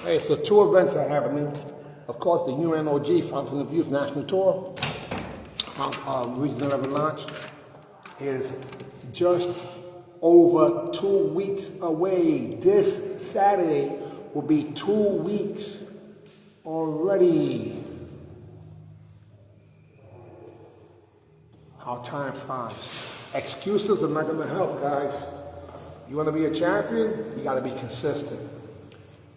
Hey, so two events are happening. Of course, the UMAN Fountain of Youth National Tour, Region 11 launch, is just over 2 weeks away. This Saturday will be 2 weeks already. How time flies. Excuses are not going to help, guys. You want to be a champion? You got to be consistent.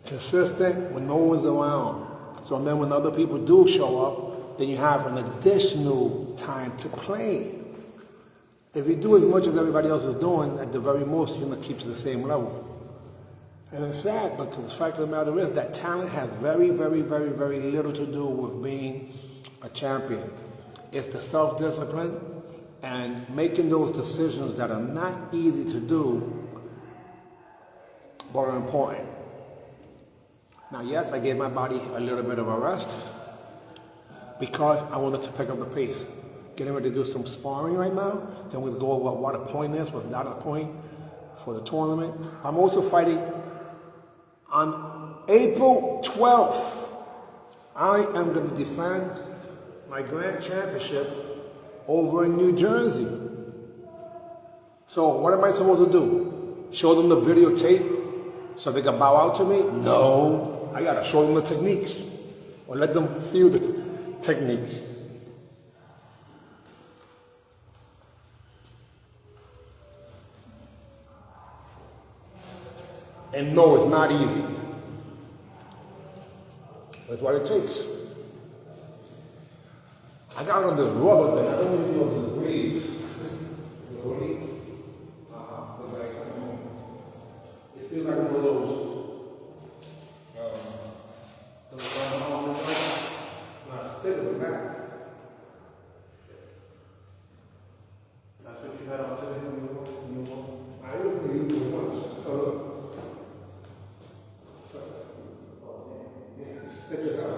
Consistent when no one's around. So then when other people do show up, then you have an additional time to play. If you do as much as everybody else is doing, at the very most, you're going to keep to the same level. And it's sad because the fact of the matter is that talent has very, very, very, very little to do with being a champion. It's the self-discipline and making those decisions that are not easy to do, but are important. Now, yes, I gave my body a little bit of a rest because I wanted to pick up the pace. Getting ready to do some sparring right now. Then we'll go over what a point is, what's not a point for the tournament. I'm also fighting on April 12th. I am going to defend my grand championship over in New Jersey. So what am I supposed to do? Show them the videotape so they can bow out to me? No. I got to show them the techniques or let them feel the techniques. And no, it's not easy. That's what it takes. I got on this rubber thing. I don't even know if it's breeze. It feels like one of those. That's what you had on today when you walk? I don't think you do once. Stick it out.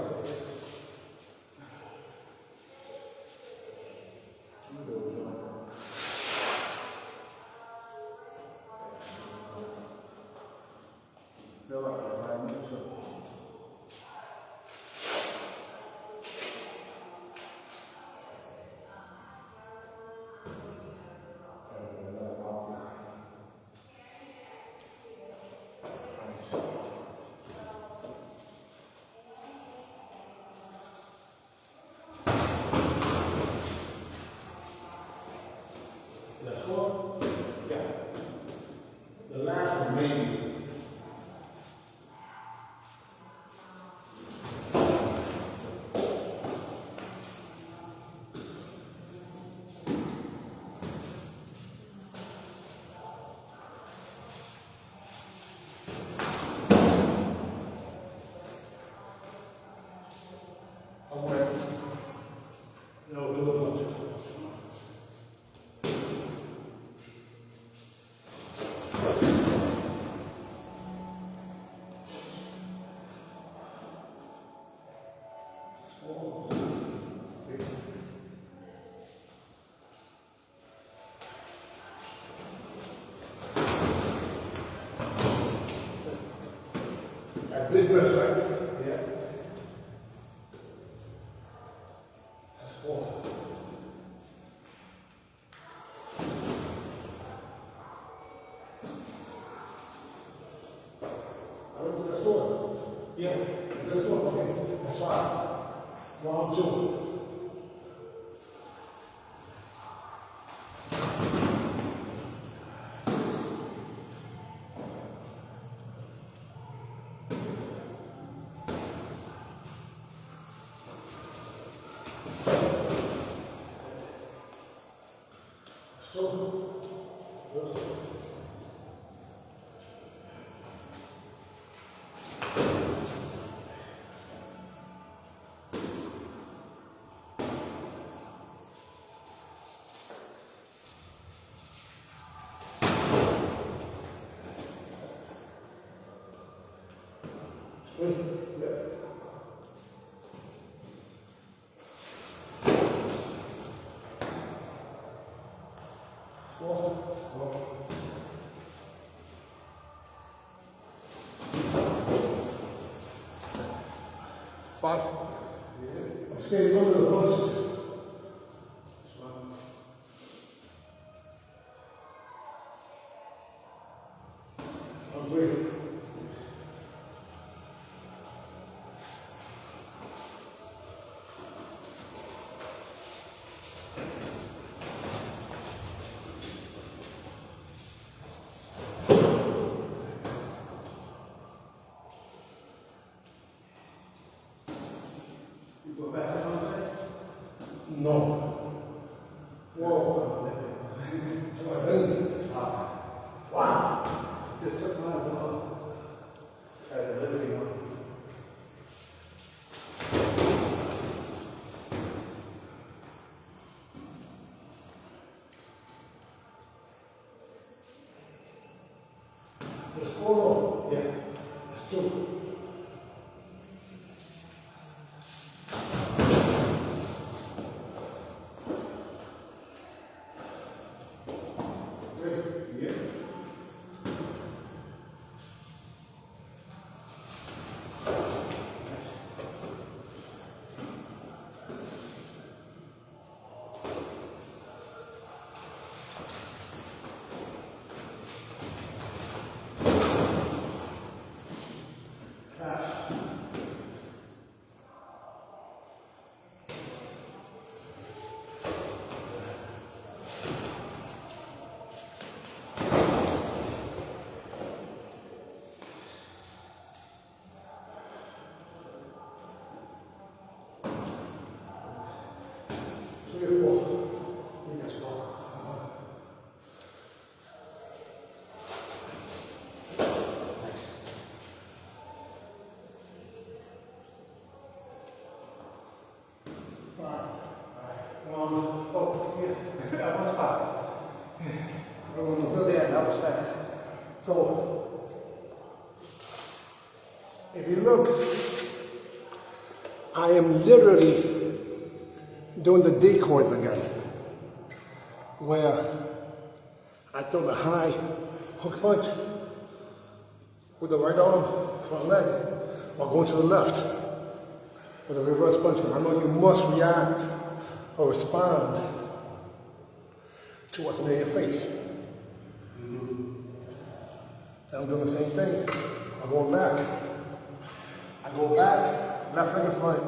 The last one, maybe. Okay. No, do it. This much, right? Yeah. That's 4. I don't think that's 4. Yeah. That's 4. Okay. That's 5. 1, 2. spot? Okay, go to the post. Okay. No. Whoa. Wow. Just took my off. Tried to live one. Just hold on. Yeah. Just do it. So, if you look, I am literally doing the decoys again, where I throw the high hook punch with the right arm, front leg, while going to the left with a reverse punch. I know you must react or respond to what's near your face. And I'm doing the same thing. I'm going back. I go back, left leg in front,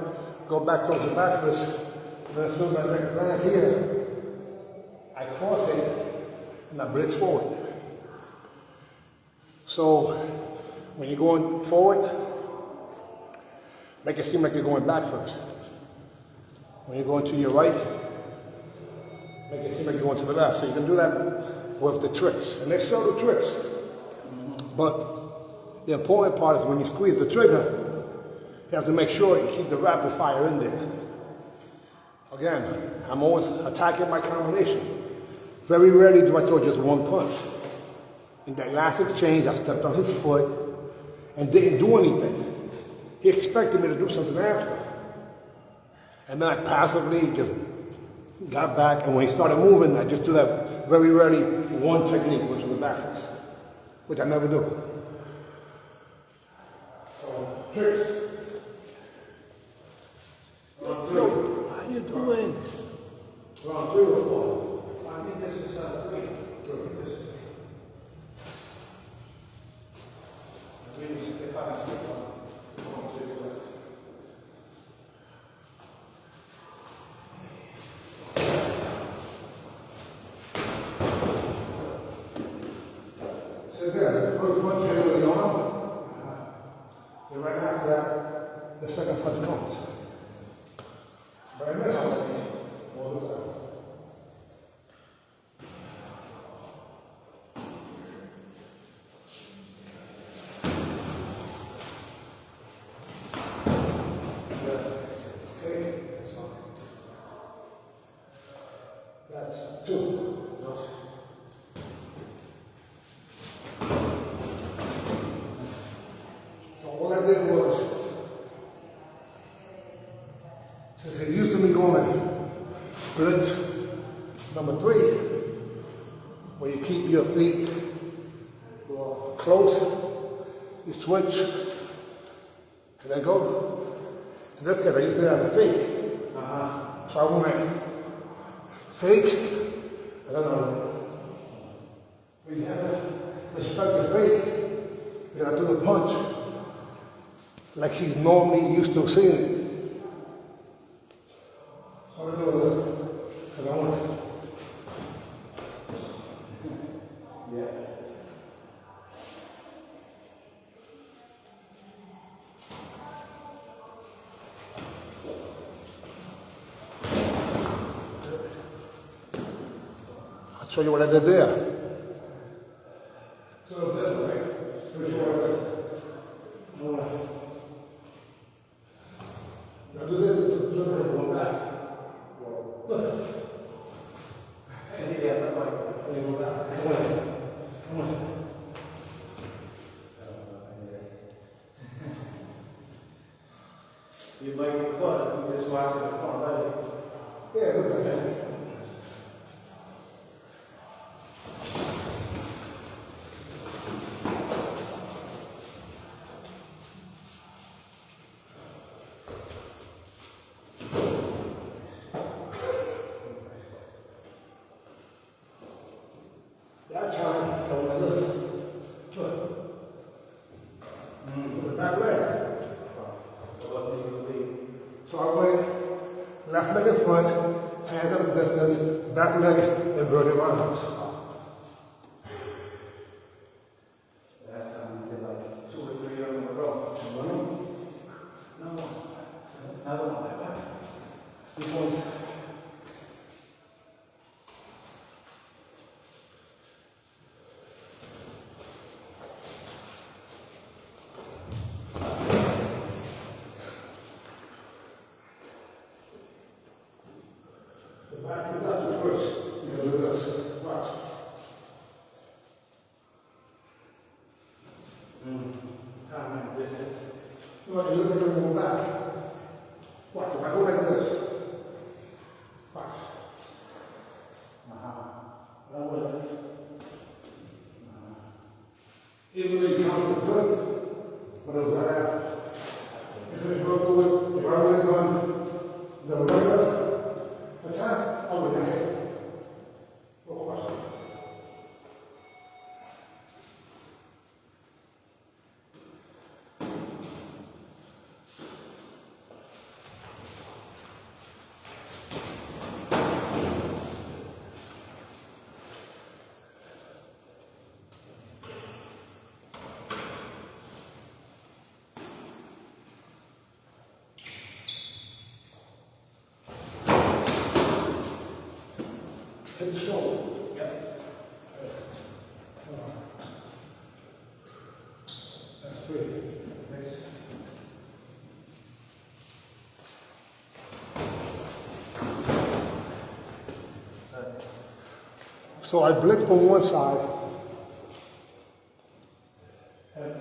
go back towards the back fist, and then as soon as my leg lands here, I cross it and I bridge forward. So when you're going forward, make it seem like you're going back first. When you're going to your right, make it seem like you're going to the left. So you can do that with the tricks. And they're subtle tricks. But the important part is when you squeeze the trigger, you have to make sure you keep the rapid fire in there. Again, I'm always attacking my combination. Very rarely do I throw just one punch. In that last exchange, I stepped on his foot and didn't do anything. He expected me to do something after. And then I passively just got back, and when he started moving, I just do that very rarely one technique, which was the backwards, which I never do. So, tricks. How you doing? Round 3 or 4? I think this is 3. This is if I can skip one. So again, the first punch you hit with the arm, and right after that, the second punch comes. Right now, all this out. Okay, that's fine. That's 2. So all I did was, since it used to be going split number 3, where you keep your feet close, you switch, and then go. In this case, I used to have a fake. So I went fake, and then we have to respect the fake. We gotta do the punch like she's normally used to seeing it. So I do this, because I want it. I'll show you what I did there. So this, right? Here's what I did. Now do this, look at it, go back. Look. And you get the fight. And you go back. Come on. Come on. You might be caught if you just watch it from leg. Yeah, look at that. That time, I went like this. Look. With the back leg. So I went left leg in front, hands at a distance, back leg, and inverted rounds. Last time we did like 2 or 3 of them in a row. No. Another one. This one. The back is not first. You gotta do this. Watch. Time and distance. No, you look at them going back. Watch. If I go like this. Watch. I went like this. Even though you count the good, but it was right after. If it broke through it, if I would have done the regular attack, I would have hit. No question. Hit the shoulder. Yep. That's three. Next. So I blinked from one side. And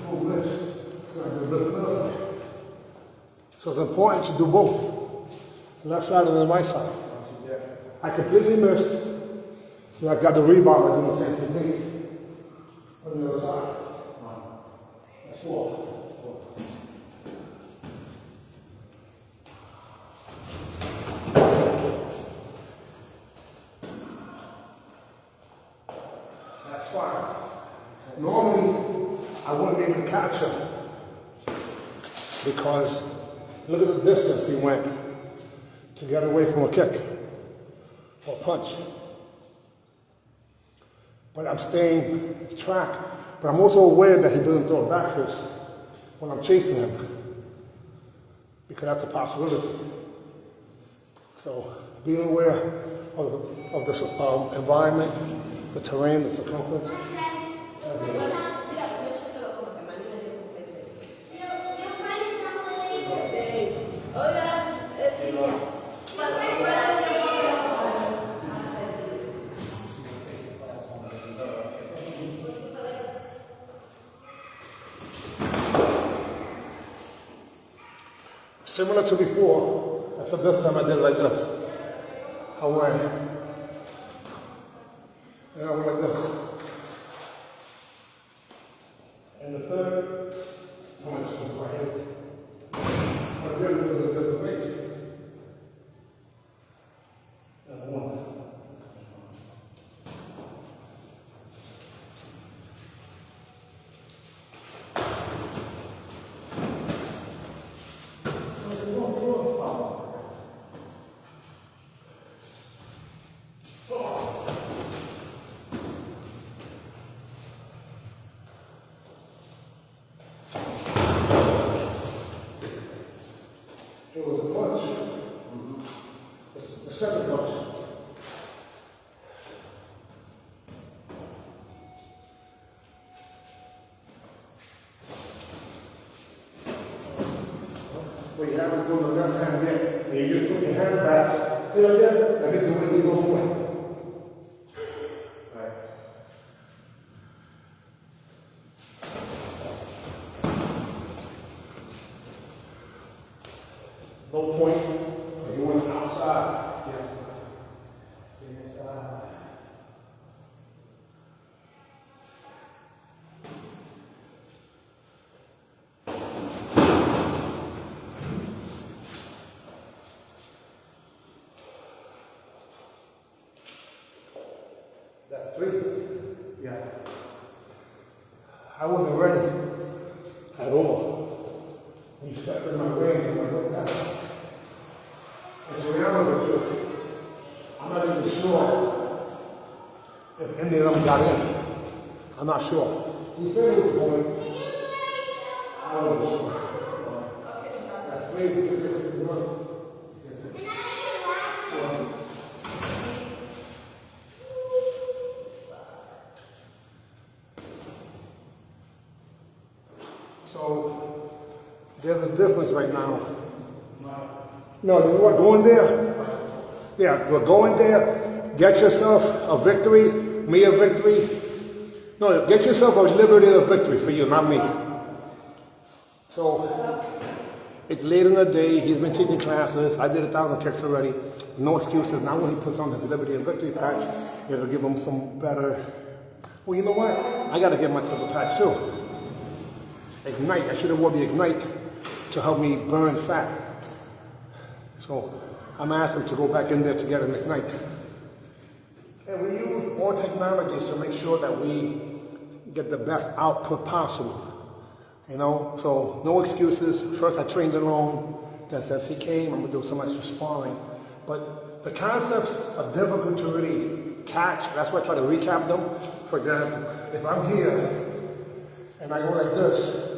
pull this. So I did blink from the other side. So it's important to do both. Left side and the right side. I completely missed. So I got the rebound doing the same technique on the other side. That's 4. That's 5. Normally, I wouldn't be able to catch him because look at the distance he went to get away from a kick or punch. But I'm staying track. But I'm also aware that he doesn't throw a back fist when I'm chasing him, because that's a possibility. So being aware of this environment, the terrain, the circumference. Similar to before, except this time I did it like this. I went, and I went like this. And the third, I went right here. What you have to do on the left hand there, and you just put your hand back. See right there? That is the way you go forward. Right. No point. You went outside. Yes. Inside. That's 3. Yeah. I wasn't ready at all. You stepped in my range and I looked down. And so now with you, I'm not even sure if any of them got in. I'm not sure. You said it was going. I wasn't sure. That's crazy. So there's a difference right now. No, you know what? Go in there. Yeah, go in there. Get yourself a victory. Me a victory. No, get yourself a liberty and a victory for you, not me. So it's late in the day. He's been teaching classes. I did 1,000 kicks already. No excuses. Now when he puts on his liberty and victory patch, it'll give him some better. Well, you know what? I got to get myself a patch too. Ignite. I should have worn the Ignite to help me burn fat. So I'm asking him to go back in there to get an Ignite. And we use all technologies to make sure that we get the best output possible. You know, so no excuses. First I trained alone. Then since he came, I'm going to do some extra sparring. But the concepts are difficult to really catch. That's why I try to recap them. For example, if I'm here and I go like this,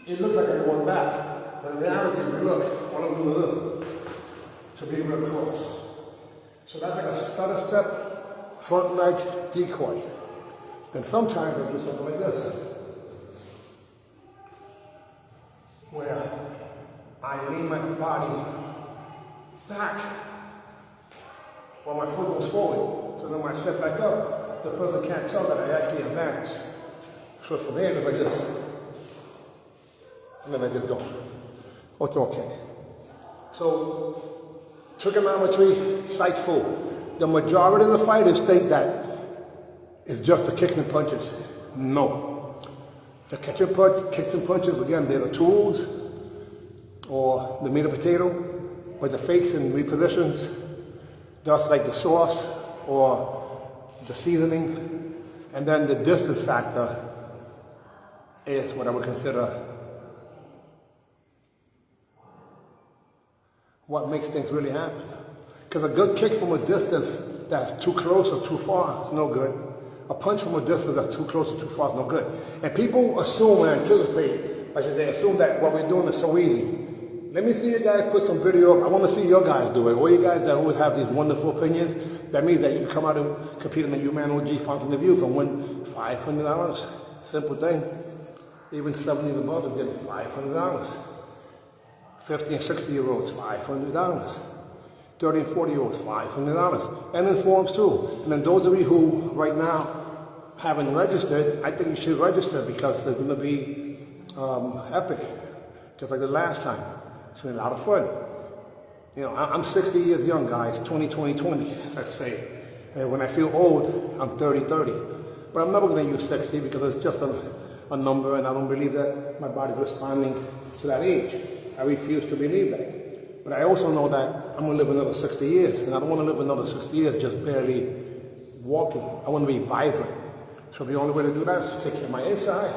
it looks like I'm going back, but in reality, look, what I'm doing is to be real close. So that's like a stutter step, front leg decoy. Then sometimes I do something like this, where I lean my body back while my foot goes forward. So then when I step back up, the person can't tell that I actually advanced. So from here, it looks like this. And then I just go. Oh, it's okay. So, trigonometry, psych fool. The majority of the fighters think that it's just the kicks and punches. No. The kicks and punches, again, they're the tools or the meat and potato, but the fakes and repositions, just like the sauce or the seasoning. And then the distance factor is what I would consider what makes things really happen. Because a good kick from a distance that's too close or too far is no good. A punch from a distance that's too close or too far is no good. And people assume and anticipate, I should say, assume that what we're doing is so easy. Let me see you guys put some video up. I want to see your guys do it. All you guys that always have these wonderful opinions, that means that you can come out and compete in the UMAN OG Fountain of Youth and win $500. Simple thing. Even 70 and above is getting $500. 50 and 60-year-olds, $500. 30 and 40-year-olds, $500. And in forms too. And then those of you who right now haven't registered, I think you should register because there's going to be epic, just like the last time. It's been a lot of fun. You know, I'm 60 years young, guys, 20, let's say. And when I feel old, I'm 30. But I'm never going to use 60 because it's just a number, and I don't believe that my body's responding to that age. I refuse to believe that. But I also know that I'm going to live another 60 years, and I don't want to live another 60 years just barely walking. I want to be vibrant. So the only way to do that is to take care of my inside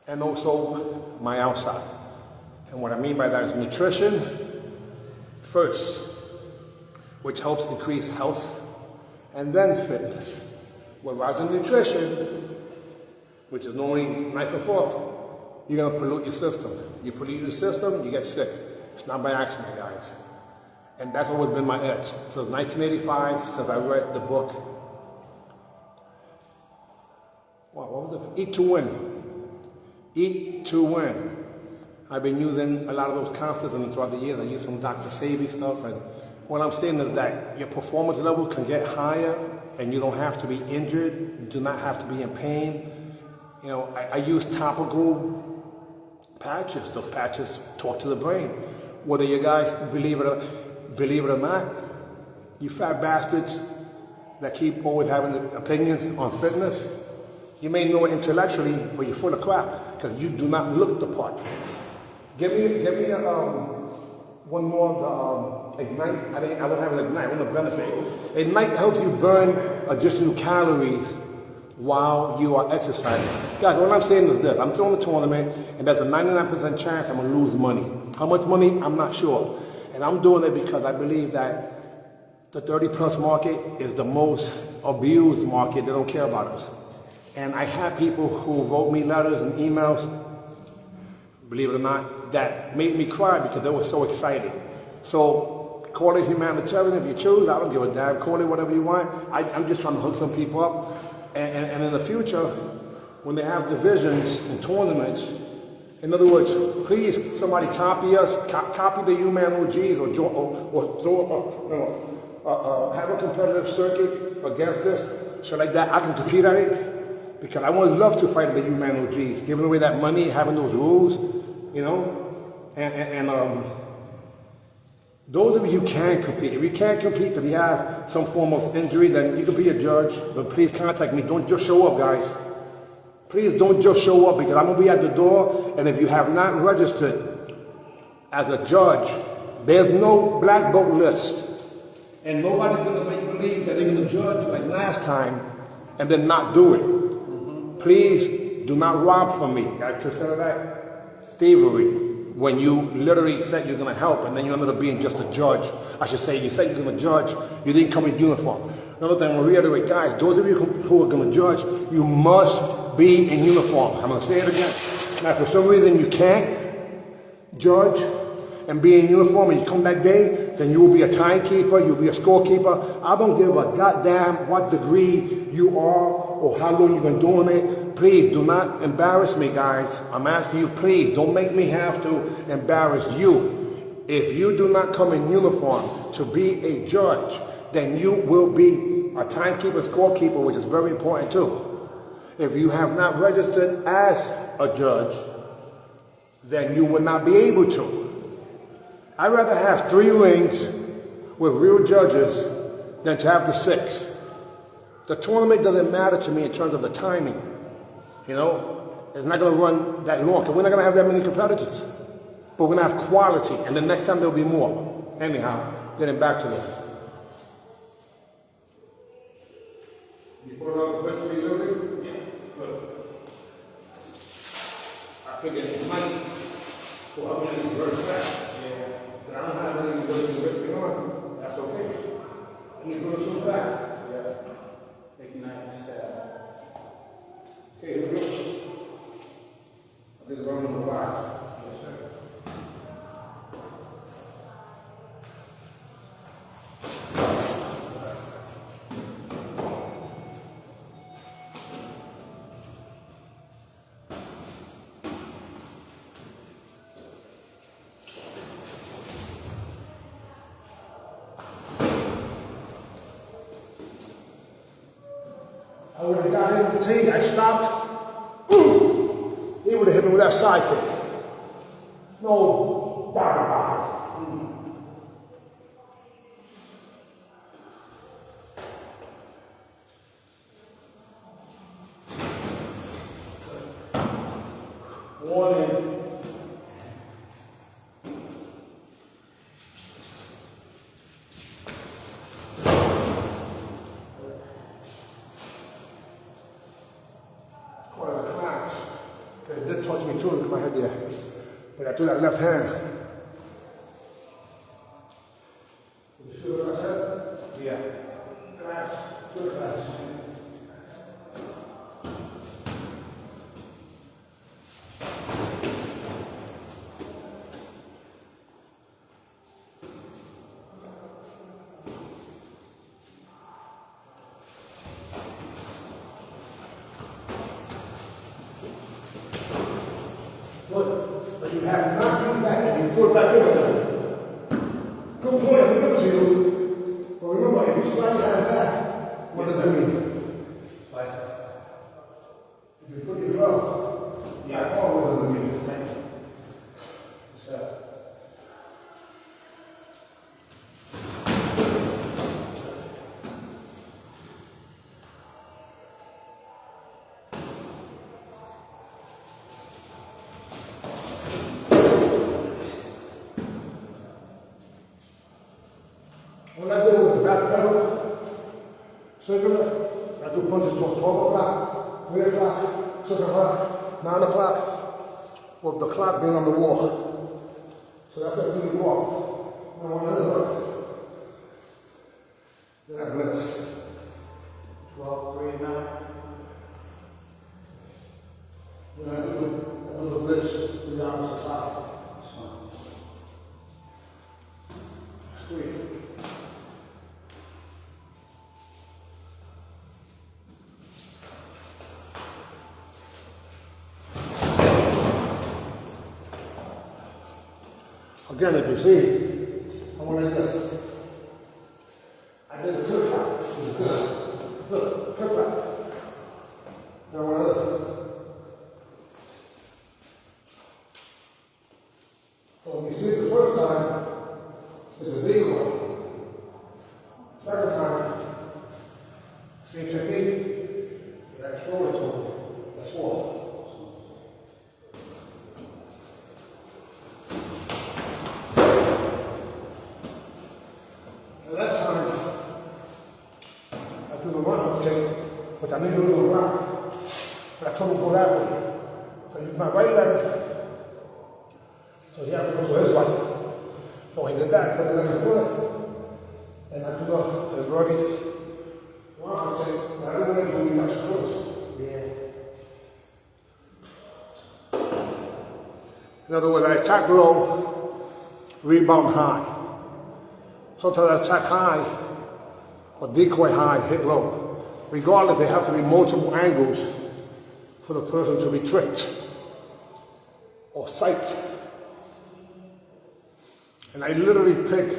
and also my outside. And what I mean by that is nutrition first, which helps increase health, and then fitness. Whereas in nutrition, which is normally knife and fork, you're going to pollute your system. You pollute your system, you get sick. It's not by accident, guys. And that's always been my edge. Since 1985, since I read the book, what was it? Eat to Win. Eat to Win. I've been using a lot of those concepts, and throughout the years, I use some Dr. Savy stuff. And what I'm saying is that your performance level can get higher, and you don't have to be injured. You do not have to be in pain. You know, I use topical patches. Those patches talk to the brain. Whether you guys believe it or not, you fat bastards that keep always having opinions on fitness, you may know it intellectually, but you're full of crap because you do not look the part. Give me one more, the Ignite. I don't have an Ignite. I want to benefit. Ignite helps you burn additional calories while you are exercising. Guys, what I'm saying is this. I'm throwing a tournament, and there's a 99% chance I'm going to lose money. How much money? I'm not sure. And I'm doing it because I believe that the 30-plus market is the most abused market. They don't care about us. And I have people who wrote me letters and emails, believe it or not, that made me cry because they were so excited. So call it humanitarian if you choose. I don't give a damn. Call it whatever you want. I'm just trying to hook some people up. And in the future, when they have divisions and tournaments, in other words, please somebody copy us, copy the UMAN OGs, or have a competitive circuit against this, so like that I can compete at it, because I would love to fight the UMAN OGs, giving away that money, having those rules, you know, and those of you who can compete. If you can't compete because you have some form of injury, then you can be a judge, but please contact me. Don't just show up, guys. Please don't just show up, because I'm going to be at the door, and if you have not registered as a judge, there's no black belt list. And nobody's going to make believe that they're going to judge like last time and then not do it. Please do not rob from me. I consider that thievery. When you literally said you're going to help and then you ended up being just a judge. I should say, you said you're going to judge, you didn't come in uniform. Another thing, I'm going to reiterate, guys, those of you who are going to judge, you must be in uniform. I'm going to say it again. Now, if for some reason you can't judge and be in uniform and you come that day, then you will be a timekeeper, you'll be a scorekeeper. I don't give a goddamn what degree you are or how long you've been doing it. Please do not embarrass me, guys. I'm asking you, please, don't make me have to embarrass you. If you do not come in uniform to be a judge, then you will be a timekeeper, scorekeeper, which is very important too. If you have not registered as a judge, then you will not be able to. I'd rather have 3 rings with real judges than to have the 6. The tournament doesn't matter to me in terms of the timing. You know, it's not going to run that long, because we're not going to have that many competitors. But we're going to have quality, and the next time there'll be more. Anyhow, getting back to this. You put it on the quick reloading? Yeah. Good. I figured it might help me to burn fast. Yeah. But I don't have anything to do with on. That's okay. Let me put it so fast. Yeah. Ignite step. Okay, here we go. I think it's round number 5. Yes, sir. I would have got in the tee, I stopped. He would have hit me with that side kick. No doubt about it. Warning. It did touch me too, look at my head there. But I threw that left hand. You see what I said? Yeah. Class, good class. Good. you have not used that and you put it back in again. Good point, I'm giving it to you. But remember, if you slide your hand back, what does that mean? If you put your glove, yeah, what does it mean? What I did was back pedal, circular, I do punches till 12 o'clock, 3 o'clock, 6 o'clock, 9 o'clock, with the clock being on the wall. So that's a really walk. Now when I look, then I blitz. 12, 3, and 9. Then I do the blitz to the opposite side. Sweet. Again, if you see, I went like this. I did a trick shot. It was this. Look, trick shot. Then I went like this. So when you see it the first time, it's a decoy. Second time, same technique, you explode it to it. That's four. Which I knew you were going to rock, but I told him to go that way. So I used my right leg, so he has to go to his right. So he did that, put the leg in front, and I do the ruggy rock take, and I didn't know you got close. Yeah. In other words, I attack low, rebound high. Sometimes I attack high, or decoy high, hit low. Regardless, there have to be multiple angles for the person to be tricked or psyched. And I literally pick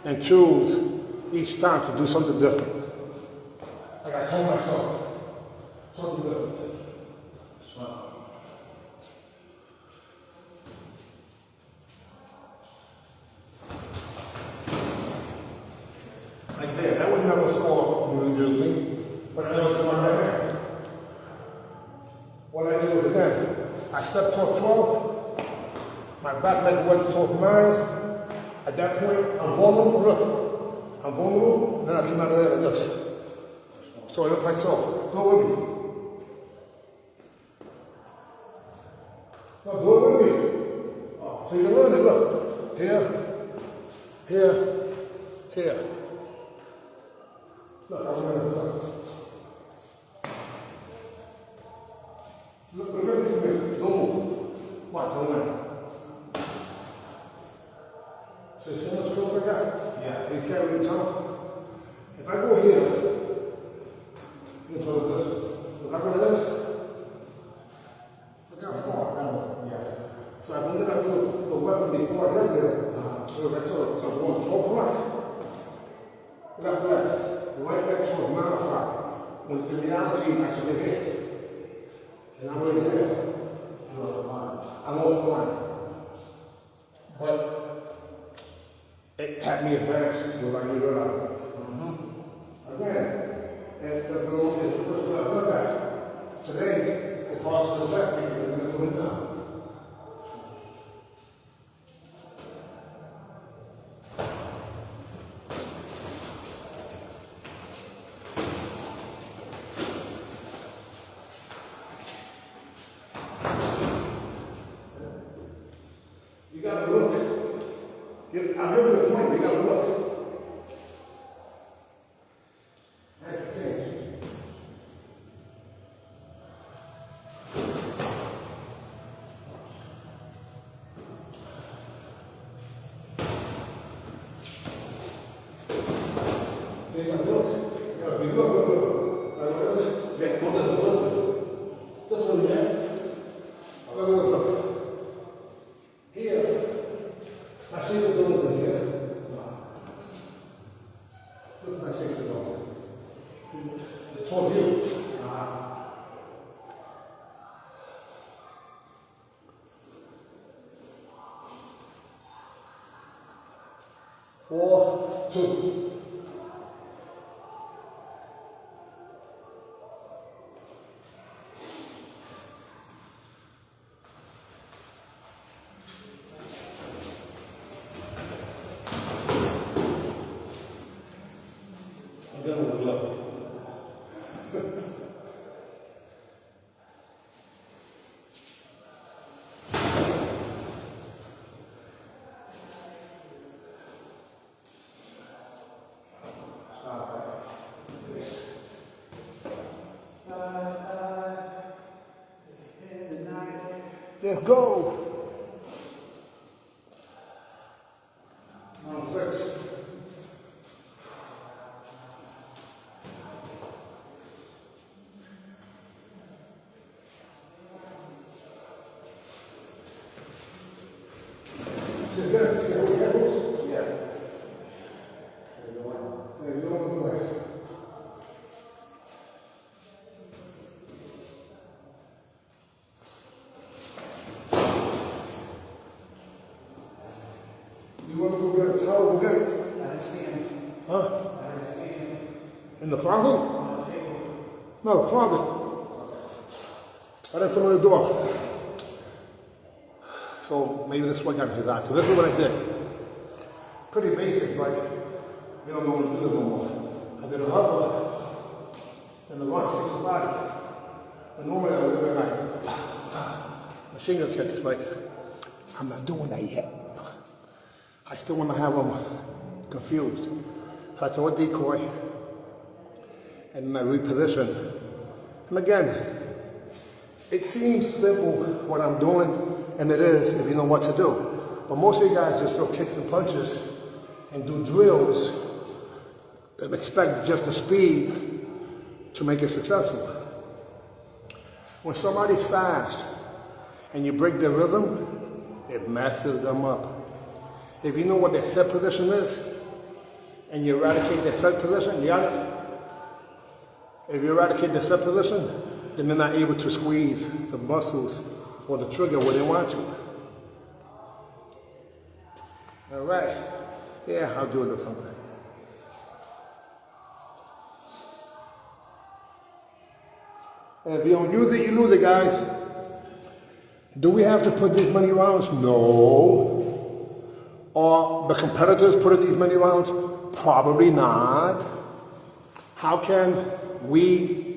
and choose each time to do something different. Like I told myself, something different. Like that, I would never score usually. But I know it's my right hand. What I did was again, I stepped towards 12, my back leg went towards 9. At that point, I'm vulnerable, look. I'm vulnerable, and then I came out of there like this. So it looked like so. Go with me. No, go with me. So you can learn it, look. Here. Look, I'm going to look at me. Don't move. Watch, don't move. So you see how much close I got? Yeah. You carry the top. If I go here, you can throw this. If I go this, look how far I went. Yeah. So I wanted to do the weapon before I got there. It was like so I'm going 12 o'clock. Left leg. Right back towards 9 o'clock. When in reality, I should be here. And I'm already there. I'm off the line. But it had me advanced without me realizing. Again, and the goal is the first time I've done that. Today, it's hard to protect me because I'm doing it now. You gotta look. I'm here with the point, you gotta look. That's the change. So you gotta look. You gotta be look. Like this. Yeah, go this. This one, yeah. Look. 4, 2. And then we'll look. Let's go. 6. You want to go get a towel? Go get it. Huh? In the closet? No, the closet. Right in front of the door. So maybe this one got his eye. So this is what I did. Pretty basic, but we don't normally do this no more. I did a hover and the run kicks the body. And normally I would have been like machine gun kicks, but I'm not doing that yet. I still want to have them confused. So I throw a decoy and then I reposition. And again, it seems simple what I'm doing, and it is if you know what to do. But most of you guys just throw kicks and punches and do drills and expect just the speed to make it successful. When somebody's fast and you break their rhythm, it messes them up. If you know what their set position is, and you eradicate their set position, you got it? If you eradicate the set position, then they're not able to squeeze the muscles or the trigger where they want to. All right. Yeah, I'll do it or something. And if you don't use it, you lose it, guys. Do we have to put these many rounds? No. Are the competitors putting these many rounds? Probably not. How can we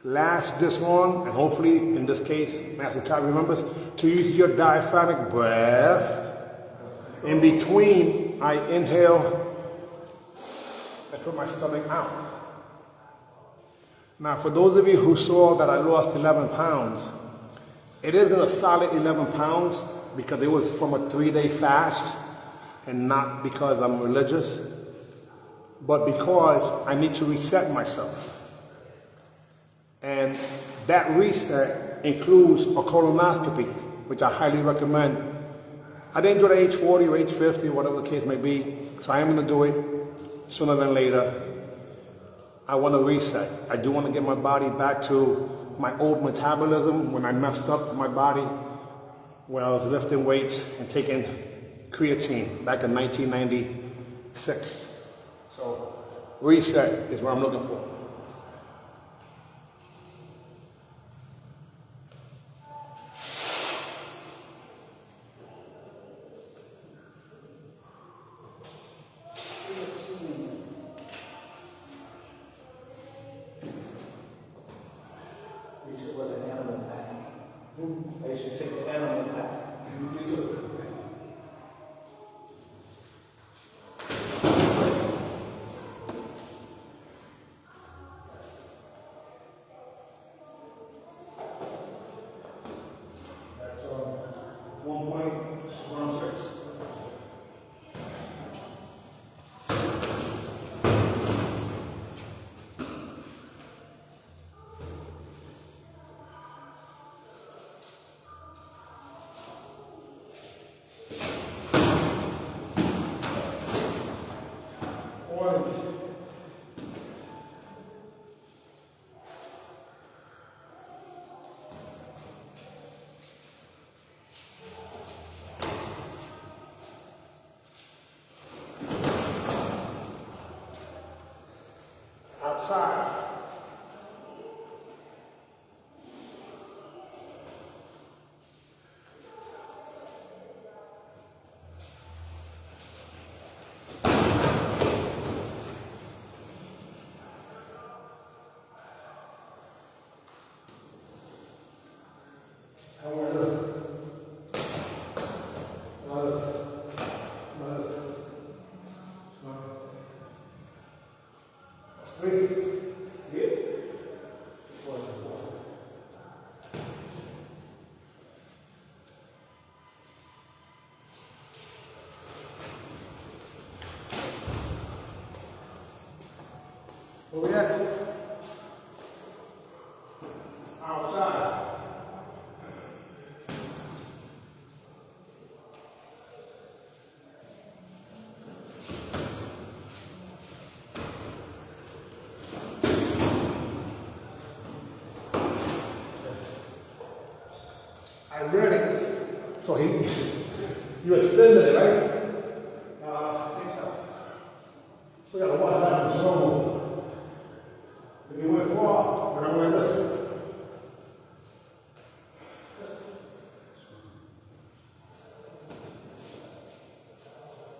last this long? And hopefully, in this case, Master Todd remembers to use your diaphragmatic breath. In between, I inhale and put my stomach out. Now, for those of you who saw that I lost 11 pounds, it isn't a solid 11 pounds because it was from a 3-day fast and not because I'm religious, but because I need to reset myself. And that reset includes a colonoscopy, which I highly recommend. I didn't do it at age 40 or age 50, whatever the case may be, so I am going to do it sooner than later. I want to reset. I do want to get my body back to my old metabolism when I messed up my body when I was lifting weights and taking creatine back in 1996. So reset is what I'm looking for. I should take the animal pack. That's 1.16. outside. I read it. So you extended it, right? I think so. We gotta watch that in slow mo. If you went far, but I'm like this.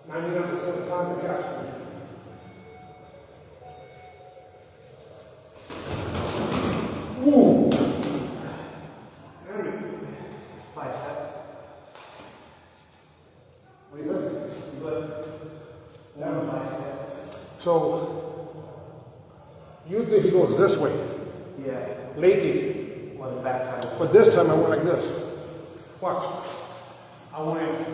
Ninety-nine percent of the time, to catch me. Ooh. Damn it. Bicep. What do you think? Good. Down. Bicep. So, usually he goes this way, Yeah. lately. Or the back pedal. But this time I went like this. Watch. I went.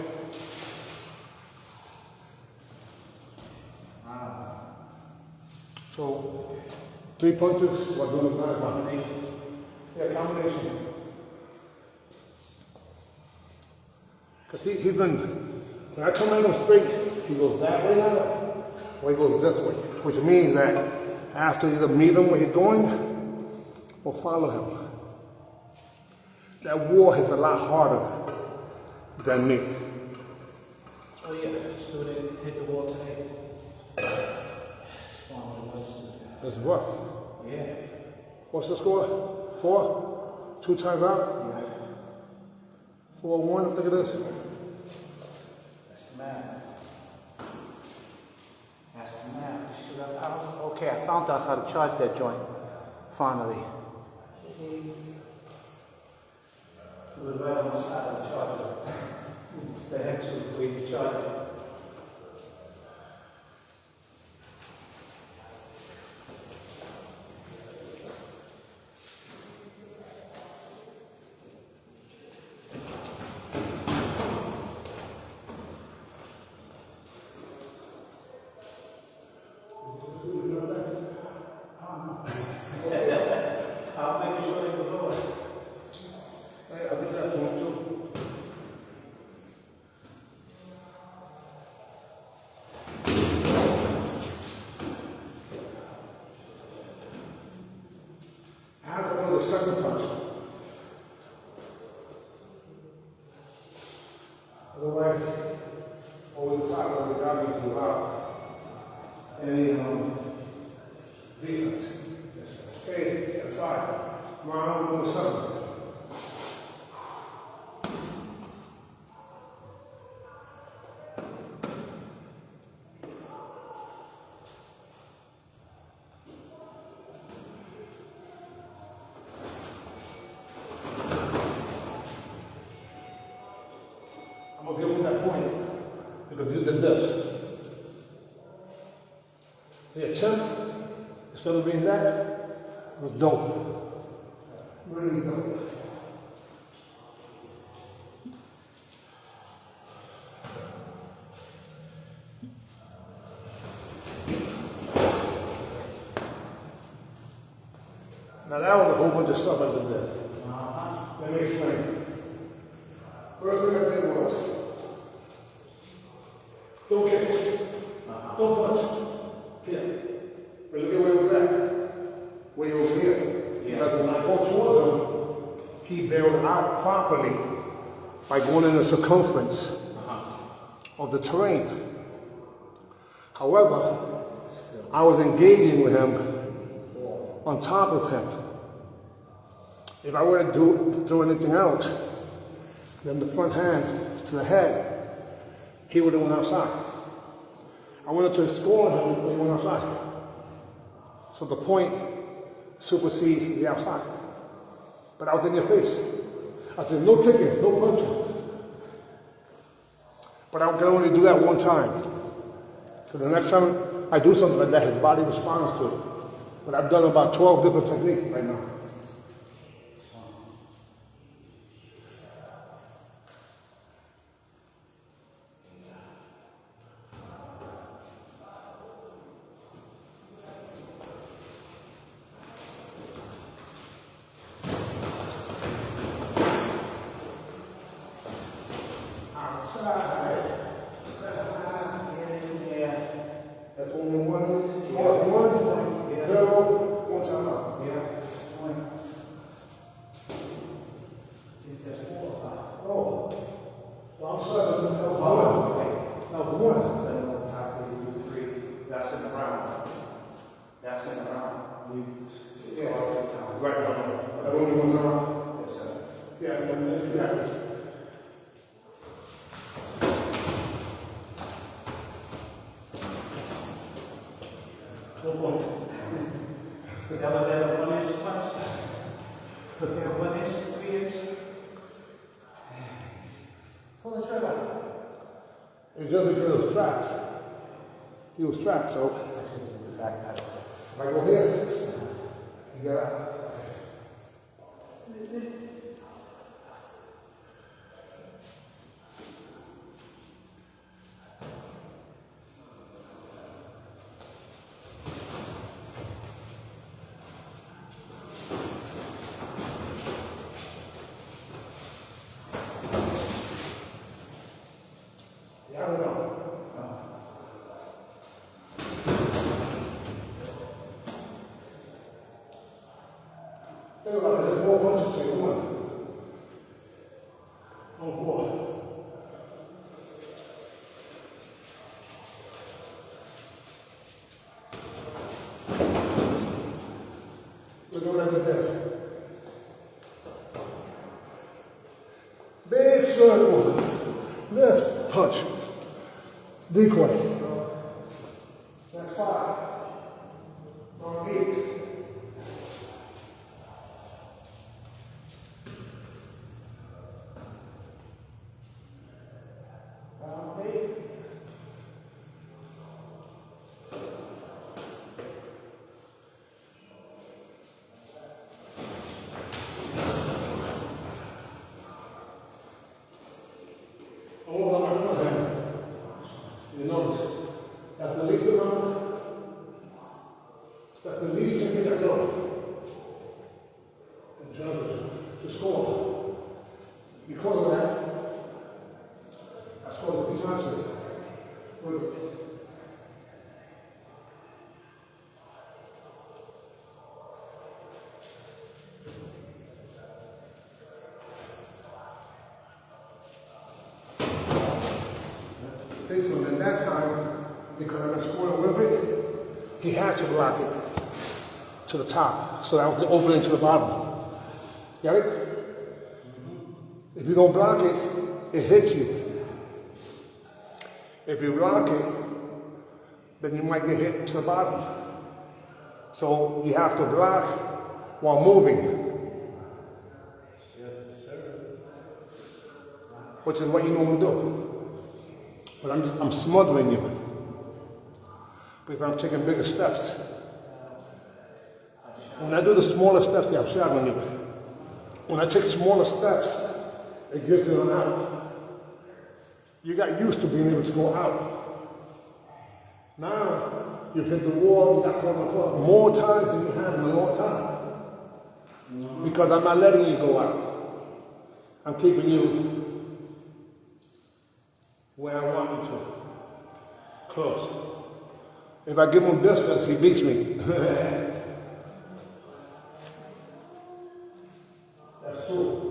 So, 3 punches, what doing that? Combination. Yeah, combination. Because he's been, when I come at him straight, he goes that way now, or he goes this way. Which means that after you meet him where he's going, we'll follow him. That war is a lot harder than me. Oh yeah, student hit the wall today. This is what? Yeah. What's the score? 4? 2 times out? Yeah. 4-1, I think it is. That's the math. That's the math. You shoot up power. Okay, I found out how to charge that joint. Finally. It was right on the side of the charger. The hex was way to charge it. I'll make sure it goes over. Hey, I'll get that point too. I have to go to the second punch. Otherwise, over the top of the guy is without any defense. Okay, that's fine. Round number 7. I'm gonna give him that point because you did this. The attempt, instead of being that, was dope. Really dope. Now that was a whole bunch of stuff I did there. Let me explain. First thing I did was, don't kick. Don't punch. But look at where he was at. Where he was here. Because when I go towards him, he bailed out properly by going in the circumference of the terrain. However, I was engaging with him on top of him. If I were to do anything else, then the front hand to the head, he would have went outside. I wanted to score him before he went outside. So the point supersedes the outside. But I was in your face. I said, no kicking, no punching. But I can only do that one time. So the next time I do something like that, his body responds to it. But I've done about 12 different techniques right now. That only one's around. Yes, sir. Yeah, exactly. No problem. Yeah, but then one is much. Yeah, one is 3 inches. Pull the trigger. It's just because it was trapped. He was trapped, so if I go here, you get out. Yeah, I don't know. Think about it, there's a whole bunch of things. One. On four. Look at what I did there. Big circle. Left touch. Decoy. That's 5. On 8. All of my front hand. You notice that's the least amount. That's the least technique I go in terms of to score. Because of that, I scored 3 times today. Okay, so at that time, because I'm a sport Olympic, he had to block it to the top. So that was the opening to the bottom. Got it? If you don't block it, it hits you. If you block it, then you might get hit to the bottom. So you have to block while moving. Yes, sir. Which is what you normally do. But I'm smothering you because I'm taking bigger steps. When I do the smaller steps, I'm shadowing you. When I take smaller steps, it gives you an out. You got used to being able to go out. Now, you've hit the wall, you got caught in the corner more times than you have in a long time. Because I'm not letting you go out. I'm keeping you where I want you to. Close. If I give him distance, he beats me. That's true.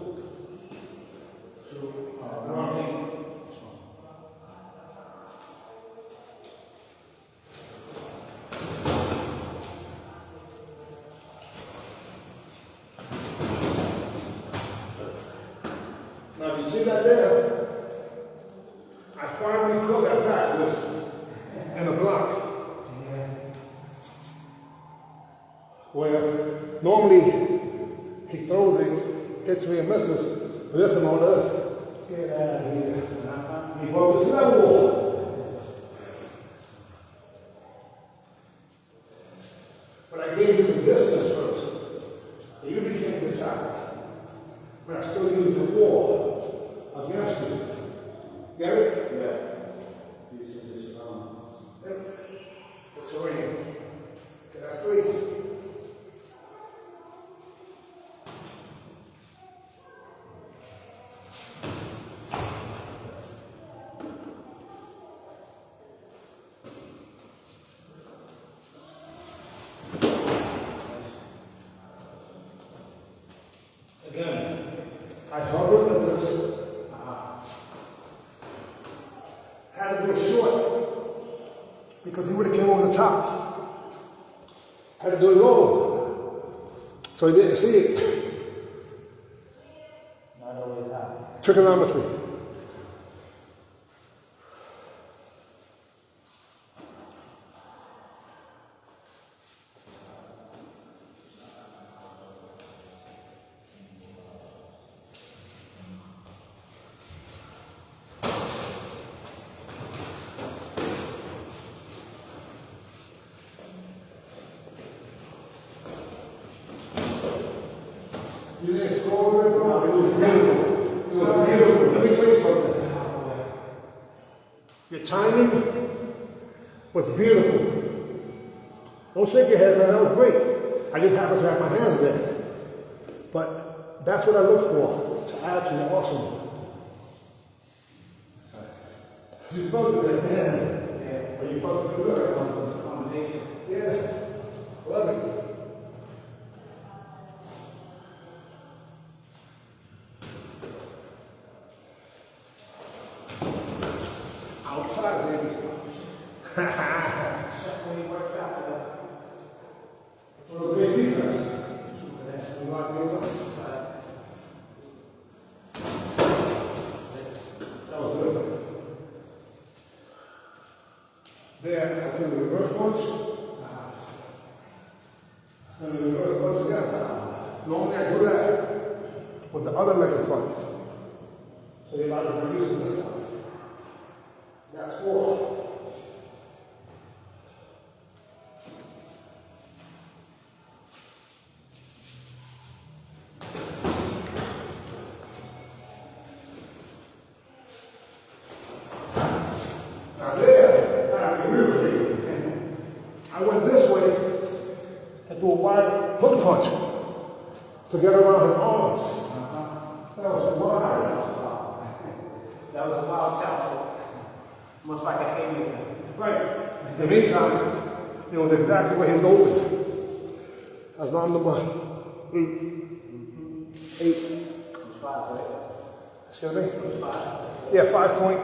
Now, you see that there? I finally caught that backwards in a block. Where normally he throws it, hits me and misses. But this one does. Get out of here. He broke the cell wall. But I gave you the distance first. You became the child. But I still used the wall against you. Get it? Yeah. This is this around. What's over here? Can I breathe? Again, I hovered with this. Had to do it short because he would have came over the top. Had to do it low. So he didn't see it. Trigonometry. You didn't score it, bro. It was beautiful. It was beautiful. Let me tell you something. Your timing was beautiful. Don't shake your head, man. That was great. I just happened to have my hands there. But that's what I look for, to add to your arsenal. You felt it, man. Yeah. But you felt it good. Combination. Yeah. Love it. Outside, baby. When you work faster, For a big defense. You like the other? That was good. There, I do the reverse punch. And the reverse punch again. Normally I do that with the other leg in front. So you're about to produce this side. That's 4. Now there, I went this way and threw a wide hook punch to get around his arms. That was wide. that was a wild challenge. Almost like a haymaker. Right. In the meantime, it was exactly where he was open. That's round number 8. It was 5, right? Excuse me? It was 5. Yeah, 5 point,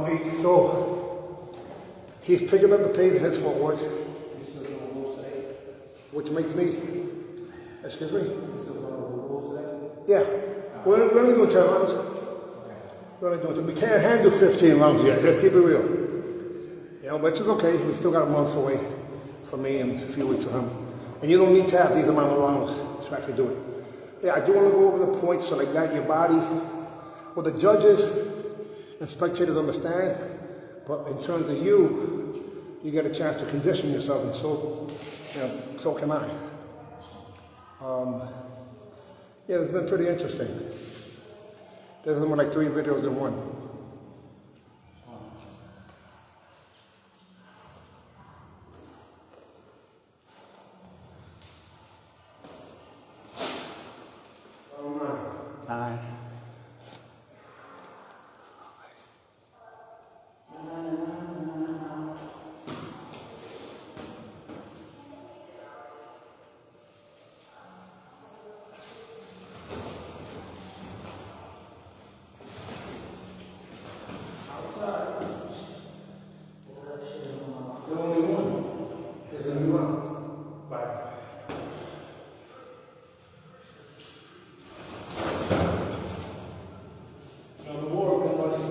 8. So he's picking up the pace in his footwork, You still doing rules today? which makes me, excuse me? You still doing rules today? Yeah. We're only doing 10 rounds. We're only doing 10. We can't handle 15 rounds yet. Let's keep it real. You know, but it's okay. We still got a month away for me and a few weeks for him. And you don't need to have these amount of rounds to actually do it. Yeah, I do want to go over the points so like that your body, well, the judges and spectators understand, but in terms of you get a chance to condition yourself, and so, you know, so can I. Yeah, it's been pretty interesting. There's been like 3 videos in one. Time. The only one is a new one. Right. On the wall, everybody.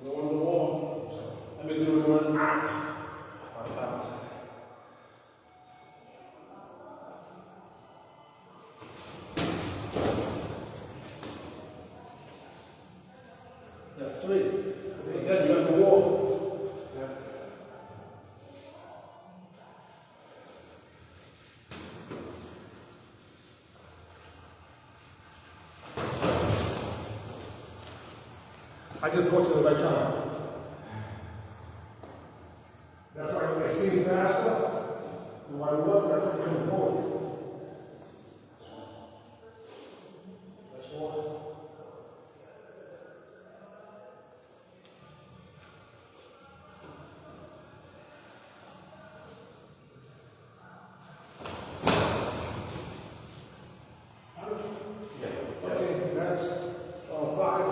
Go on the wall. Let me do it one. That's 3. Again, you got the wall. I just go to the right time. That's why I see faster. And when I was, that's what coming forward. That's all. Okay, that's 5.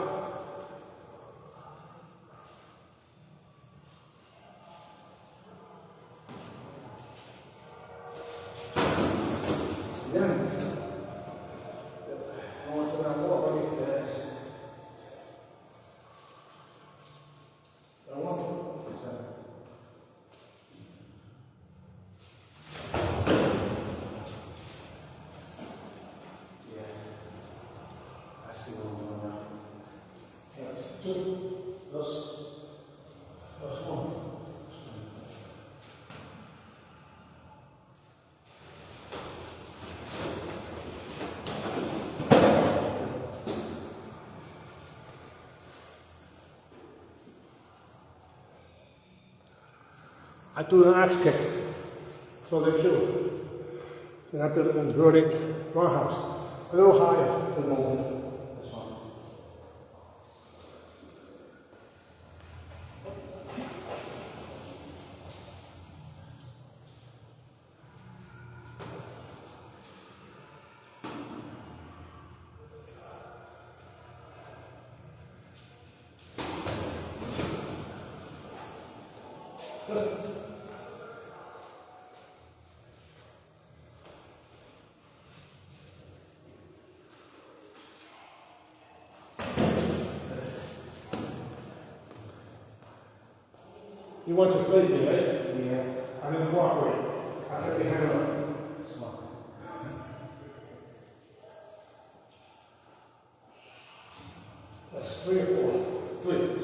I threw an axe kick. So they do. Then I did an inverted roundhouse. A little higher than normal. That's fine. You want to play me, right? Yeah. I didn't cooperate. I kept your hand up. Smart. That's 3 or 4. 3.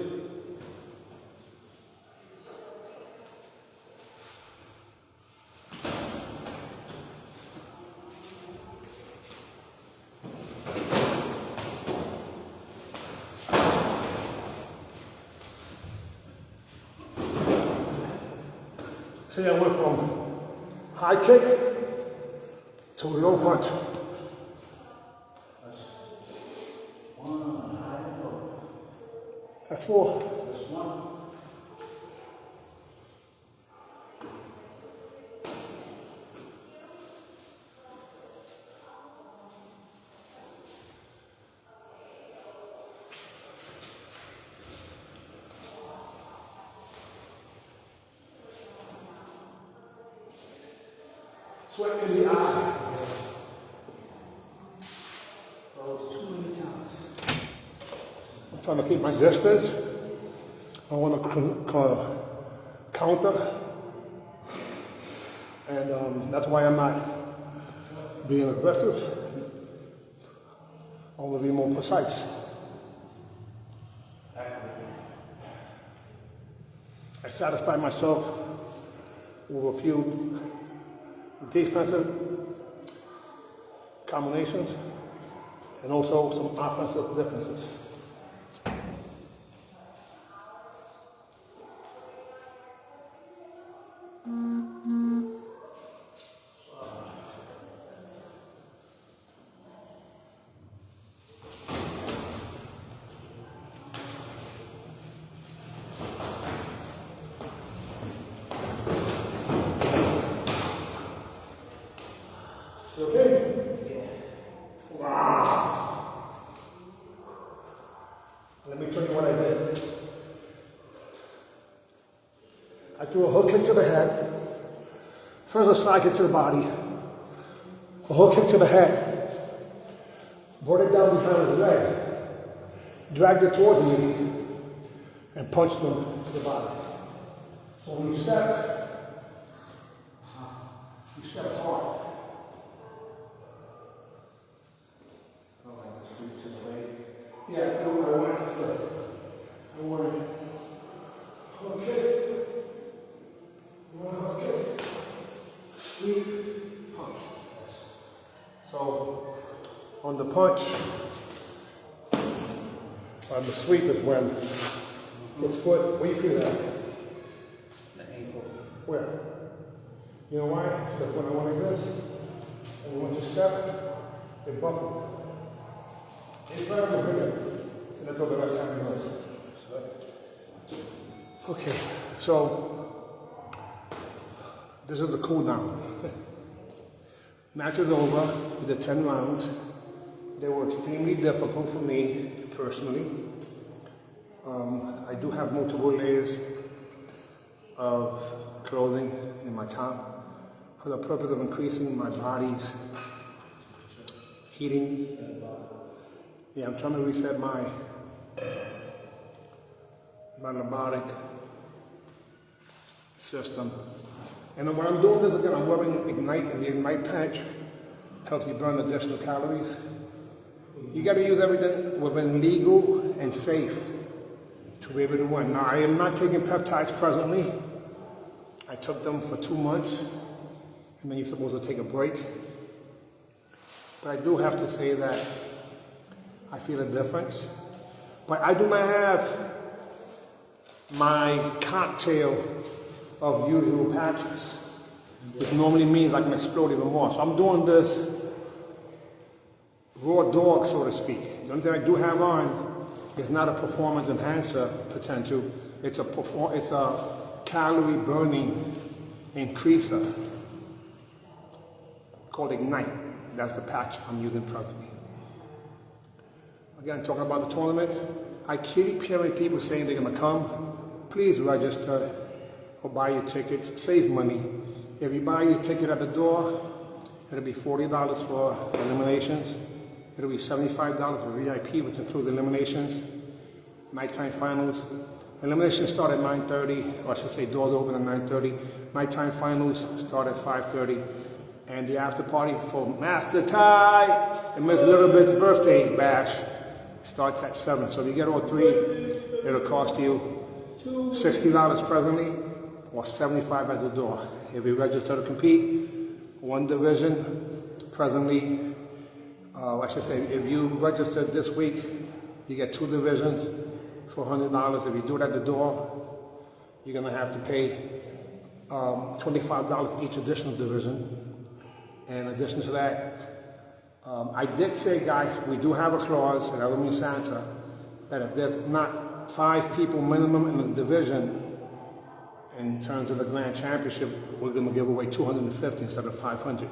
See, I went from high kick to a low punch. That's 1, high and low. That's 4. That's 1. Sweat in the eye. Those too many times. I'm trying to keep my distance. I want to counter. And that's why I'm not being aggressive. I want to be more precise. I satisfy myself with a few defensive combinations and also some offensive differences. You okay? Yeah. Wow. Let me tell you what I did. I threw a hook kick to the head, further side kick to the body, a hook kick to the head, brought it down behind his leg, dragged it towards me, and punched him to the body. So when he stepped hard. Yeah, I went hook kick, hook kick, sweep, punch. So on the punch, on the sweep is when his foot, where you feel that? The ankle. Where? You know why? Because when I went like this, and once you step, it buckled. It's right over here. And that's what the left hand was. Okay, so this is the cool down. Match is over with the 10 rounds. They were extremely difficult for me personally. I do have multiple layers of clothing in my top for the purpose of increasing my body's heating. Yeah, I'm trying to reset my metabolic system. And then what I'm doing is, again, I'm wearing Ignite, and the Ignite patch helps you burn additional calories. You got to use everything within legal and safe to be able to win. Now, I am not taking peptides presently. I took them for 2 months, and then you're supposed to take a break. But I do have to say that I feel a difference. But I do not have my cocktail of usual patches, which normally means I can explode even more. So I'm doing this raw dog, so to speak. The only thing I do have on is not a performance enhancer potential. It's a calorie burning increaser called Ignite. That's the patch I'm using presently. Again, talking about the tournaments, I keep hearing people saying they're going to come. Please register or buy your tickets. Save money. If you buy your ticket at the door, it'll be $40 for eliminations. It'll be $75 for VIP, which includes eliminations, nighttime finals. Eliminations start at 9:30, or I should say doors open at 9:30. Nighttime finals start at 5:30. And the after party for Master Ty and Miss Little Bit's birthday bash starts at 7. So if you get all three, it'll cost you $60 presently or $75 at the door. If you register to compete, one division presently, I should say, if you registered this week, you get 2 divisions for $100. If you do it at the door, you're going to have to pay $25 each additional division. And in addition to that, I did say, guys, we do have a clause in Aluminum Santa that if there's not 5 people minimum in the division, in terms of the Grand Championship, we're going to give away 250 instead of 500.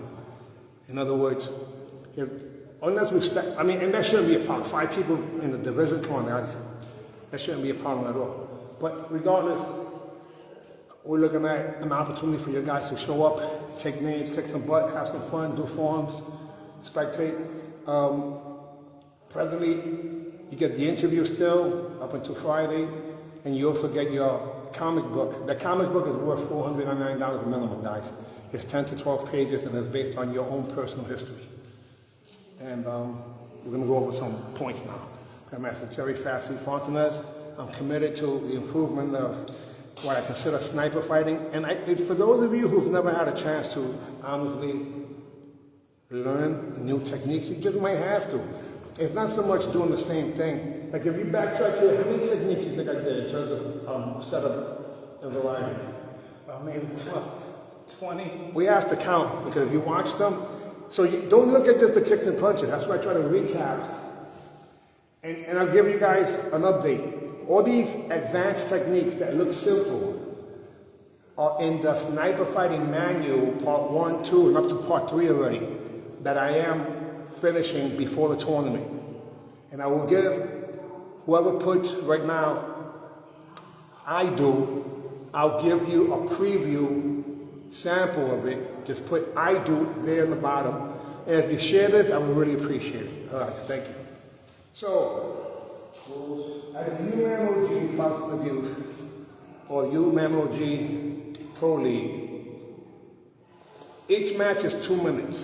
In other words, unless we and that shouldn't be a problem. 5 people in the division, come on, guys, that shouldn't be a problem at all. But regardless, we're looking at an opportunity for you guys to show up, take names, kick some butt, have some fun, do forums, spectate. Presently, you get the interview still up until Friday, and you also get your comic book. The comic book is worth $499 minimum, guys. It's 10 to 12 pages, and it's based on your own personal history. And we're going to go over some points now. Grandmaster Jerry Fastly Fontanez, I'm committed to the improvement of what I consider sniper fighting. And for those of you who've never had a chance to honestly learn new techniques, you just might have to. It's not so much doing the same thing. Like if you backtrack here, how many techniques you think I did in terms of setup and variety? Maybe 20. We have to count because if you watch them, so you don't look at just the kicks and punches. That's why I try to recap. And I'll give you guys an update. All these advanced techniques that look simple are in the Sniper Fighting Manual, Part 1, 2, and up to Part 3 already, that I am finishing before the tournament. And I will give whoever puts right now, I'll give you a preview sample of it. Just put I do there in the bottom. And if you share this, I would really appreciate it. All right, thank you. So, at the UMAN OG Fountain of Youth, or UMAN OG Pro League, each match is 2 minutes.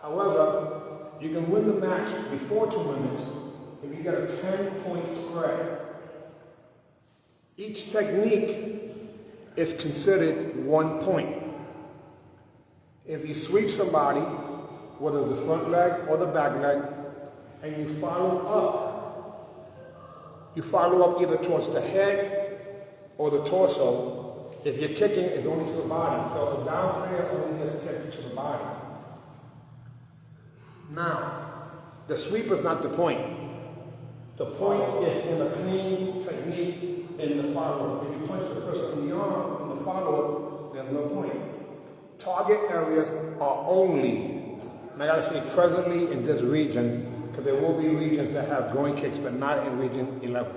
However, you can win the match before 2 minutes if you get a 10-point spread. Each technique is considered 1 point. If you sweep somebody, whether the front leg or the back leg, and you follow up either towards the head or the torso. If you're kicking, it's only to the body. So a down player only gets kicked to the body. Now, the sweep is not the point. The point is in the clean technique in the follow-up. If you punch the person in the arm in the follow-up, there's no point. Target areas are only, and I gotta say presently in this region, because there will be regions that have groin kicks, but not in region 11.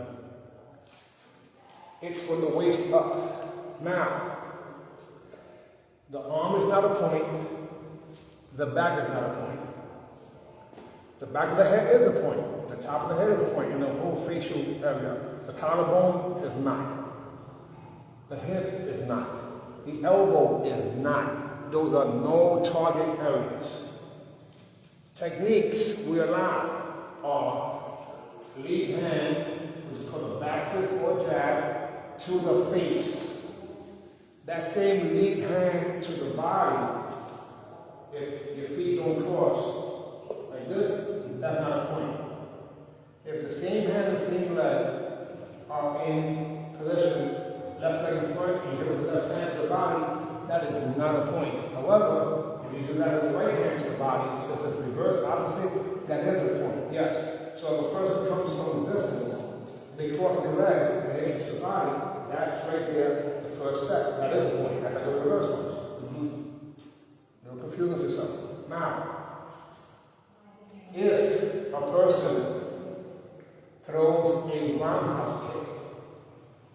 It's from the waist up. Now, the arm is not a point, the back is not a point. The back of the head is a point, the top of the head is a point, and the whole facial area. The collarbone is not. The hip is not. The elbow is not. Those are no target areas. Techniques we allow are lead hand, which is called a back fist or jab, to the face. That same lead hand to the body, if your feet don't cross like this, that's not a point. If the same hand and same leg are in position, left leg in front, opposite, that is a point. Yes. So if a person comes from a distance, they cross the leg and they hit your body, that's right there, the first step. That is a point. That's like the reverse ones. Don't confuse yourself. Now, if a person throws a roundhouse kick,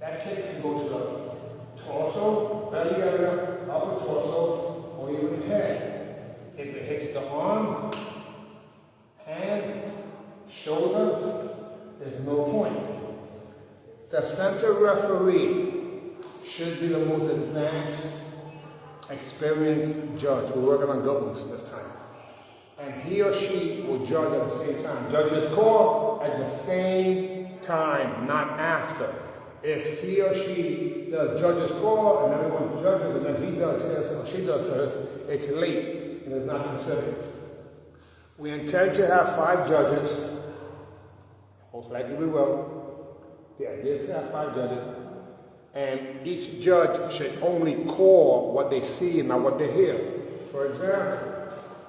that kick can go to the torso, belly area, upper torso, or even head. If it hits the arm, hand, shoulder, there's no point. The center referee should be the most advanced, experienced judge. We're working on good ones this time. And he or she will judge at the same time. Judges call at the same time, not after. If he or she does judges call and everyone judges and then he does his or she does hers, it's late and it's not considered. We intend to have 5 judges. Most likely we will. The idea is to have 5 judges. And each judge should only call what they see and not what they hear. For example,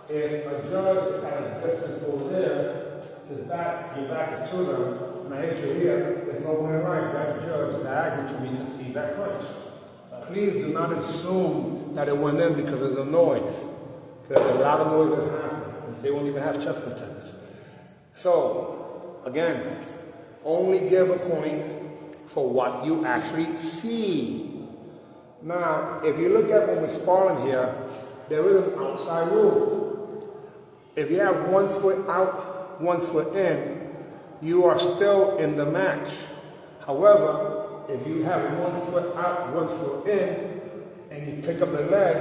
if a judge is at a distance over there, your back is to them, and I hit you here, there's no way right. That judge diagonal to me can see that punch. Please do not assume that it went in because there's a noise. There's a lot of noise that happens. They won't even have chest protectors. So, again, only give a point for what you actually see. Now, if you look at when we're sparring here, there is an outside rule. If you have 1 foot out, 1 foot in, you are still in the match. However, if you have 1 foot out, 1 foot in, and you pick up the leg,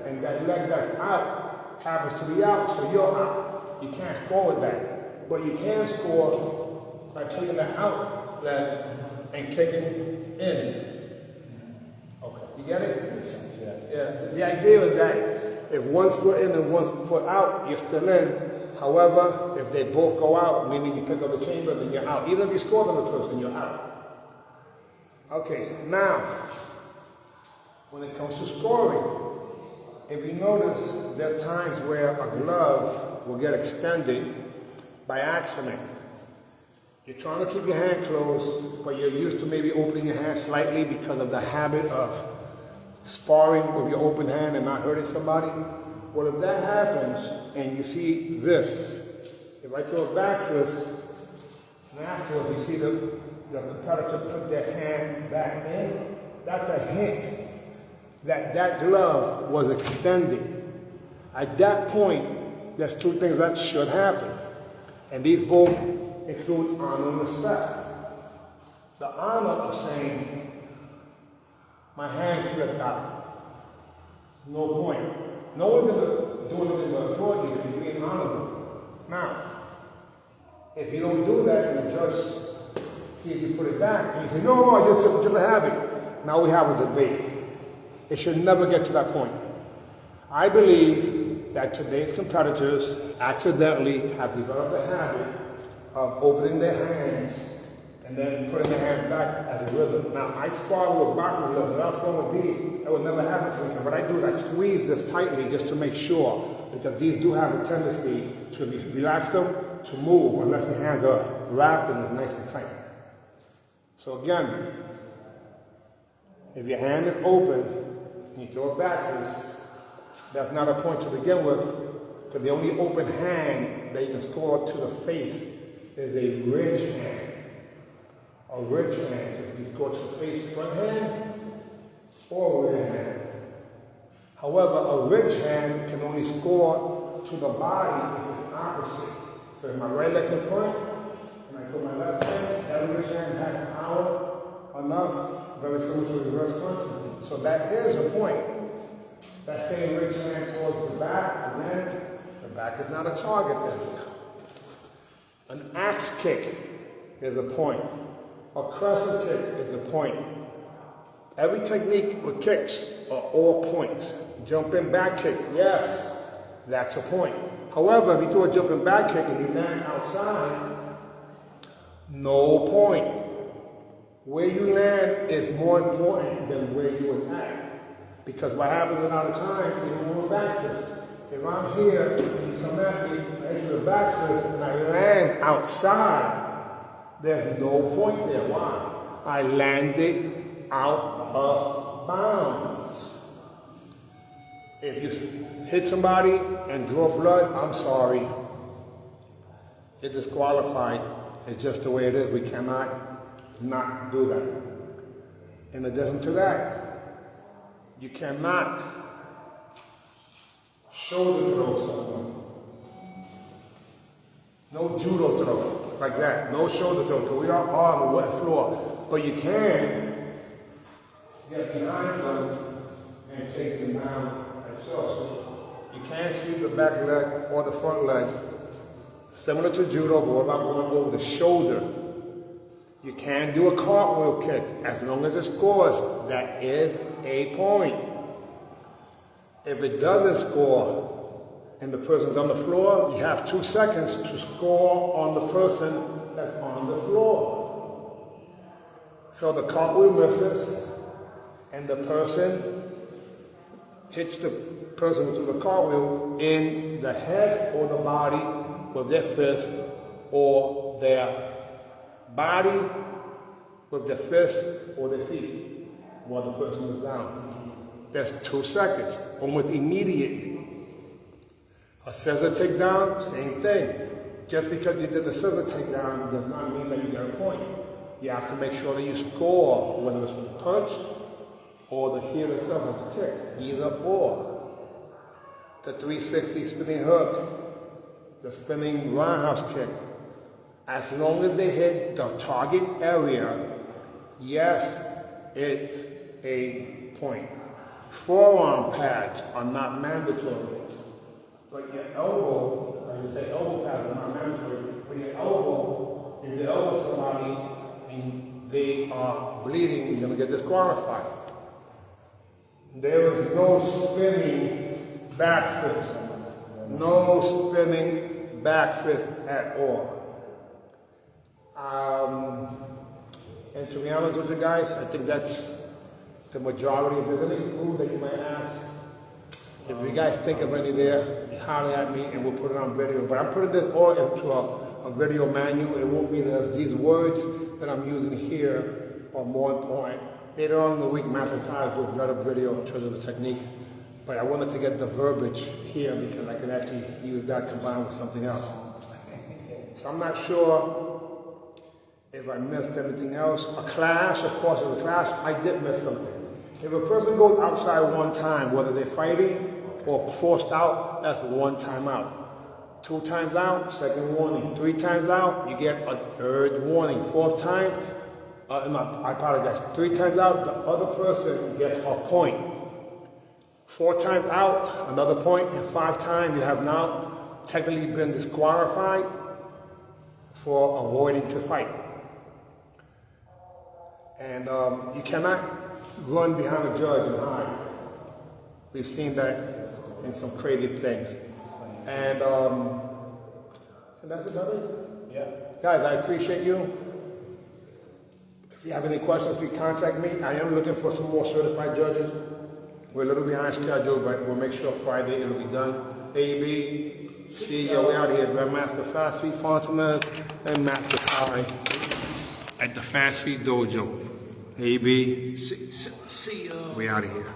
and that leg that's out happens to be out, so you're out. You can't score with that. But you can score by taking the out leg and kicking in. Okay, you get it? Makes sense, yeah. Yeah, the idea is that if 1 foot in and 1 foot out, you're still in. However, if they both go out, meaning you pick up the chamber, then you're out. Even if you score on the person, you're out. Okay, now, when it comes to scoring, if you notice, there's times where a glove will get extended by accident. You're trying to keep your hand closed, but you're used to maybe opening your hand slightly because of the habit of sparring with your open hand and not hurting somebody. Well, if that happens and you see this, if I throw a back fist, and afterwards you see the competitor put their hand back in, that's a hint that that glove was extended. At that point, there's 2 things that should happen. And these both include honor and respect. The honor of saying, my hand slipped out. No point. No one's going to do anything but applaud you if you're being honorable. Now, if you don't do that and the judge sees you put it back, and you say, no, just a habit. Now we have a debate. It should never get to that point. I believe that today's competitors accidentally have developed a habit of opening their hands and then putting their hand back as a rhythm. Now, I spar with boxing gloves. If I was going with these, that would never happen to me. Because what I do is I squeeze this tightly just to make sure, because these do have a tendency to relax them, to move, unless the hands are wrapped and it's nice and tight. So again, if your hand is open and you throw it backwards, that's not a point to begin with, because the only open hand that you can score to the face is a ridge hand. A ridge hand, if you score to the face, front hand or rear hand. However, a ridge hand can only score to the body if it's opposite. So if my right leg's in front, and I put my left hand, that ridge hand has power enough, very similar to a reverse punch. So that is a point. That same ridge hand towards the back, again, the back is not a target then. An axe kick is a point. A crescent kick is a point. Every technique with kicks are all points. Jumping back kick, yes, that's a point. However, if you do a jumping back kick and you land outside, no point. Where you land is more important than where you attack. Because what happens a lot of times is you move back fist. If I'm here and you come at me, I hit you with a back fist and I land outside, there's no point there. Why? I landed out of bounds. If you hit somebody and draw blood, I'm sorry. You're disqualified. It's just the way it is. We cannot not do that. In addition to that, you cannot shoulder throw someone. No judo throw like that. No shoulder throw because we are on the wet floor. But you can get behind them and take them down like so. You can't sweep the back leg or the front leg. Similar to judo, but what about going over the shoulder? You can do a cartwheel kick as long as it scores. That is a point. If it doesn't score and the person's on the floor, you have 2 seconds to score on the person that's on the floor. So the cartwheel misses and the person hits the person through the cartwheel in the head or the body with their fist, or their body with their fist or their feet while the person is down. That's 2 seconds, almost immediate. A scissor takedown, same thing. Just because you did the scissor takedown does not mean that you get a point. You have to make sure that you score, whether it's with a punch or the heel itself is a kick, either or. The 360 spinning hook, the spinning roundhouse kick, as long as they hit the target area, yes, it's a point. Forearm pads are not mandatory, but your elbow, like you say, elbow pads are not mandatory. But your elbow, if you elbow somebody and they are bleeding, you're going to get disqualified. There is no spinning back fist. No spinning back fist at all. And to be honest with you guys, I think that's the majority. If there's any rule that you might ask, if you guys think of any there, you holler at me and we'll put it on video. But I'm putting this all into a video manual. It won't be these words that I'm using here are more important. Later on in the week, Master Ty will do a better video in terms of the techniques. But I wanted to get the verbiage here because I can actually use that combined with something else. So I'm not sure if I missed anything else. A clash, of course, as a clash, I did miss something. If a person goes outside one time, whether they're fighting or forced out, that's 1 time out. 2 times out, second warning. 3 times out, you get a third warning. 4th time, no, I apologize. 3 times out, the other person gets a point. 4 times out, another point, and 5 times you have now technically been disqualified for avoiding to fight. And you cannot run behind a judge and hide. We've seen that in some crazy things. And that's about it. Yeah. Guys, I appreciate you. If you have any questions, please contact me. I am looking for some more certified judges. We're a little behind schedule, but we'll make sure Friday it'll be done. AB, see you. We're out here. Grandmaster Fast Feet Fontenay and Master Ty at the Fast Feet Dojo. AB, see ya. We out of here.